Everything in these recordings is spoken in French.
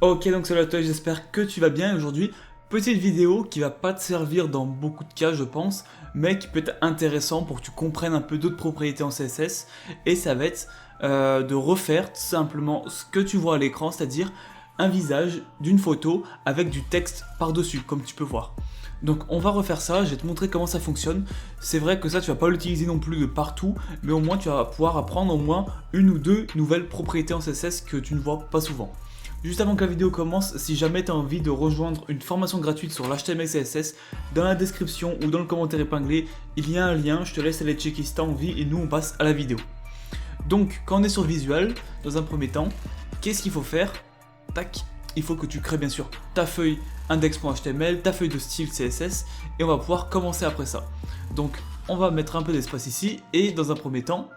Ok, donc salut à toi, j'espère que tu vas bien. Aujourd'hui, petite vidéo qui va pas te servir dans beaucoup de cas, je pense, mais qui peut être intéressant pour que tu comprennes un peu d'autres propriétés en CSS. Et ça va être de refaire tout simplement ce que tu vois à l'écran, c'est-à-dire un visage d'une photo avec du texte par-dessus, comme tu peux voir. Donc on va refaire ça, je vais te montrer comment ça fonctionne. C'est vrai que ça tu vas pas l'utiliser non plus de partout, mais au moins tu vas pouvoir apprendre au moins une ou deux nouvelles propriétés en CSS que tu ne vois pas souvent. Juste avant que la vidéo commence, si jamais tu as envie de rejoindre une formation gratuite sur l'HTML CSS, dans la description ou dans le commentaire épinglé, il y a un lien, je te laisse aller checker si tu as envie et nous on passe à la vidéo. Donc quand on est sur Visual, dans un premier temps, qu'est-ce qu'il faut faire? Tac, il faut que tu crées bien sûr ta feuille index.html, ta feuille de style CSS et on va pouvoir commencer après ça. Donc on va mettre un peu d'espace ici et dans un premier temps,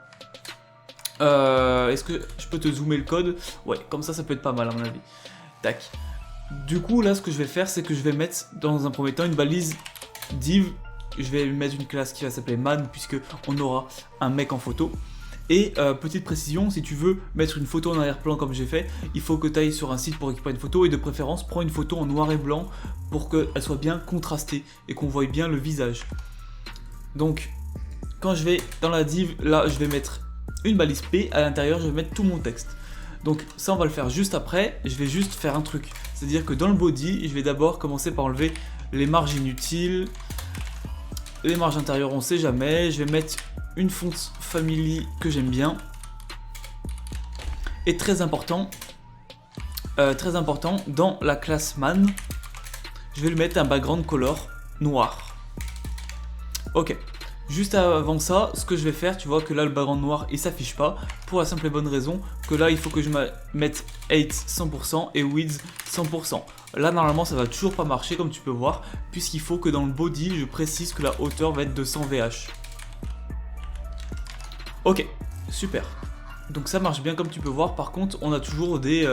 est-ce que je peux te zoomer le code? Ouais, comme ça peut être pas mal à mon avis. Tac. Du coup, là, ce que je vais faire, c'est que je vais mettre dans un premier temps une balise div. Je vais mettre une classe qui va s'appeler man, puisque on aura un mec en photo. Et petite précision, si tu veux mettre une photo en arrière-plan comme j'ai fait, il faut que tu ailles sur un site pour récupérer une photo et de préférence, prends une photo en noir et blanc pour qu'elle soit bien contrastée et qu'on voie bien le visage. Donc, quand je vais dans la div, là, je vais mettre une balise P, à l'intérieur je vais mettre tout mon texte. Donc ça on va le faire juste après, je vais juste faire un truc. C'est-à-dire que dans le body, je vais d'abord commencer par enlever les marges inutiles, les marges intérieures on sait jamais, je vais mettre une fonte family que j'aime bien. Et très important, dans la classe man, je vais lui mettre un background color noir. Ok. Juste avant ça, ce que je vais faire, tu vois que là le background noir il s'affiche pas pour la simple et bonne raison que là il faut que je mette height 100% et width 100%. Là normalement ça va toujours pas marcher comme tu peux voir puisqu'il faut que dans le body je précise que la hauteur va être de 100 VH. Ok, super. Donc ça marche bien comme tu peux voir. Par contre on a toujours des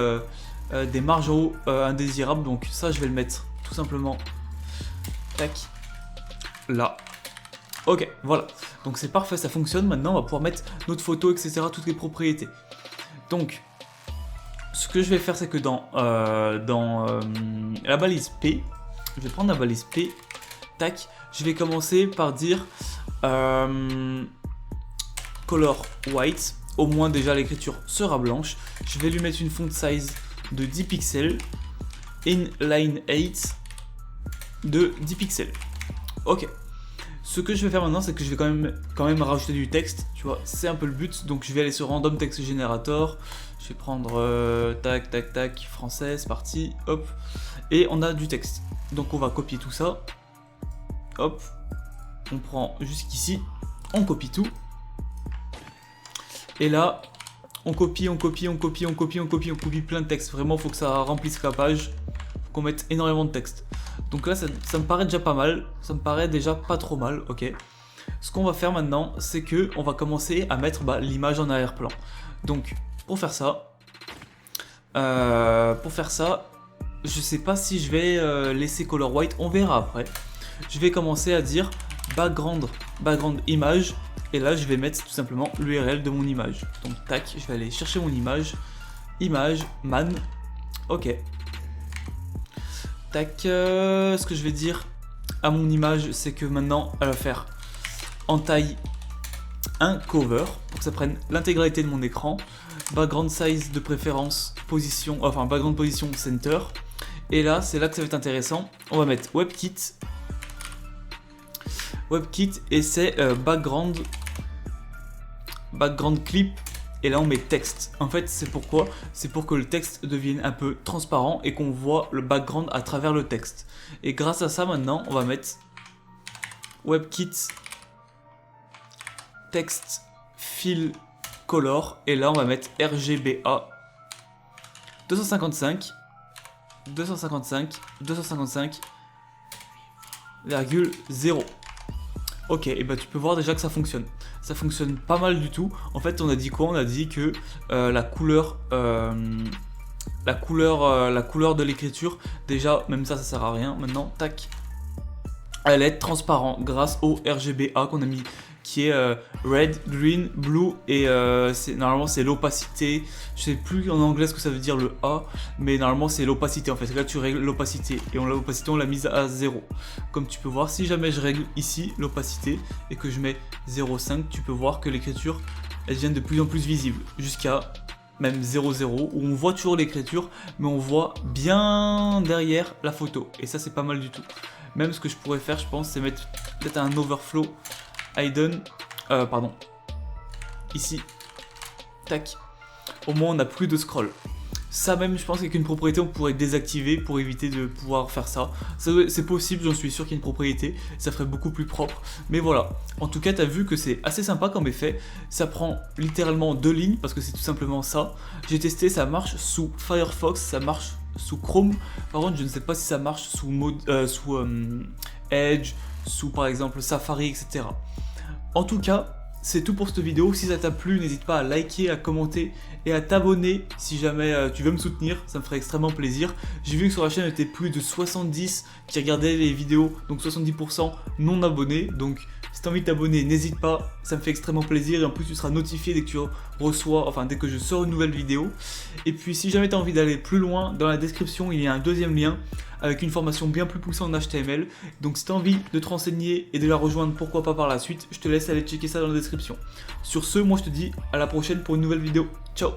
marges en haut indésirables, donc ça je vais le mettre tout simplement tac là. Ok, voilà, donc c'est parfait, ça fonctionne. Maintenant, on va pouvoir mettre notre photo, etc., toutes les propriétés. Donc, ce que je vais faire, c'est que dans la balise P, je vais prendre la balise P, tac, je vais commencer par dire color white, au moins déjà l'écriture sera blanche. Je vais lui mettre une font size de 10 pixels, inline 8 de 10 pixels. Ok. Ce que je vais faire maintenant, c'est que je vais quand même rajouter du texte, tu vois, c'est un peu le but. Donc je vais aller sur Random Text Generator, je vais prendre tac tac tac, français, c'est parti, hop, et on a du texte. Donc on va copier tout ça, hop, on prend jusqu'ici, on copie tout, et là, on copie plein de texte. Vraiment, il faut que ça remplisse la page, faut qu'on mette énormément de texte. Donc là, ça me paraît déjà pas mal, ça me paraît déjà pas trop mal, ok. Ce qu'on va faire maintenant, c'est que on va commencer à mettre l'image en arrière-plan. Donc, pour faire ça, je sais pas si je vais laisser color white, on verra après. Je vais commencer à dire background image, et là je vais mettre tout simplement l'URL de mon image. Donc tac, je vais aller chercher mon image man, ok. Tac, ce que je vais dire à mon image, c'est que maintenant elle va faire en taille un cover pour que ça prenne l'intégralité de mon écran. Background size de préférence, position, enfin background position center. Et là, c'est là que ça va être intéressant. On va mettre WebKit et c'est background clip. Et là on met texte. En fait c'est pourquoi? C'est pour que le texte devienne un peu transparent et qu'on voit le background à travers le texte. Et grâce à ça maintenant on va mettre WebKit text fill color. Et là on va mettre RGBA 255,0. Ok, et bah tu peux voir déjà que ça fonctionne. Ça fonctionne pas mal du tout. En fait, on a dit quoi? On a dit que la couleur de l'écriture, déjà, même ça sert à rien. Maintenant, tac, elle est transparente grâce au RGBA qu'on a mis qui est red, green, blue et normalement c'est l'opacité. Je sais plus en anglais ce que ça veut dire le A, mais normalement c'est l'opacité en fait. Là tu règles l'opacité et l'opacité on l'a mise à 0. Comme tu peux voir, si jamais je règle ici l'opacité et que je mets 0,5, tu peux voir que l'écriture elle devient de plus en plus visible jusqu'à même 0,0 où on voit toujours l'écriture mais on voit bien derrière la photo et ça c'est pas mal du tout. Même ce que je pourrais faire je pense c'est mettre peut-être un overflow hidden, ici, tac, au moins on n'a plus de scroll. Ça même je pense qu'avec une propriété on pourrait désactiver pour éviter de pouvoir faire ça. C'est possible, j'en suis sûr qu'il y a une propriété, ça ferait beaucoup plus propre. Mais voilà, en tout cas tu as vu que c'est assez sympa comme effet. Ça prend littéralement 2 lignes parce que c'est tout simplement ça. J'ai testé, ça marche sous Firefox, ça marche sous Chrome. Par contre je ne sais pas si ça marche sous Edge, sous par exemple Safari, etc. En tout cas, c'est tout pour cette vidéo. Si ça t'a plu, n'hésite pas à liker, à commenter et à t'abonner si jamais tu veux me soutenir, ça me ferait extrêmement plaisir. J'ai vu que sur la chaîne, il y était plus de 70 qui regardaient les vidéos, donc 70% non abonnés. Donc si t'as envie de t'abonner, n'hésite pas, ça me fait extrêmement plaisir et en plus tu seras notifié dès que tu reçois, enfin dès que je sors une nouvelle vidéo. Et puis si jamais tu as envie d'aller plus loin, dans la description il y a un deuxième lien avec une formation bien plus poussée en HTML. Donc si tu as envie de te renseigner et de la rejoindre, pourquoi pas par la suite, je te laisse aller checker ça dans la description. Sur ce, moi je te dis à la prochaine pour une nouvelle vidéo. Ciao!